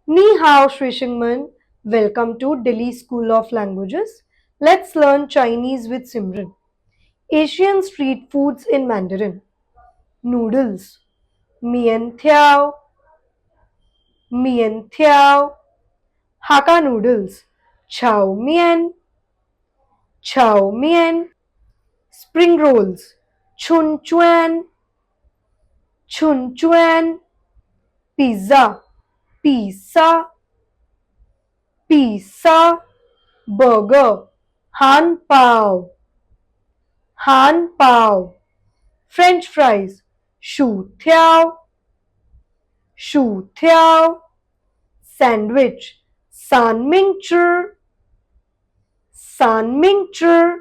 Ni hao, Shishingman. Welcome to Delhi School of Languages. Let's learn Chinese with Simran. Asian street foods in Mandarin. Noodles. Mian Thiao. Mian Thiao. Hakka noodles. Chow Mian. Chow Mian. Spring rolls. Chun Chuan. Chun Chuan. Pizza. Pizza. Pizza. Burger. Han Pao. Han Pao. French fries. Shu Tiao. Shu Tiao. Sandwich. San Ming Chur. San Ming Chur.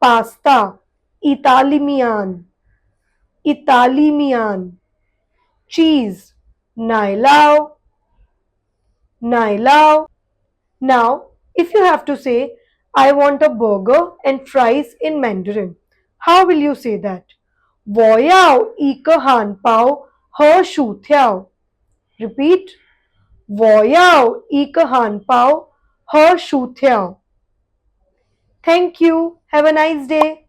Pasta. Italimian. Italimian. Cheese. Nai Lao. Nai Lao. Now, if you have to say, I want a burger and fries in Mandarin, how will you say that? 我要一个汉堡和薯条. Repeat. 我要一个汉堡和薯条. Thank you. Have a nice day.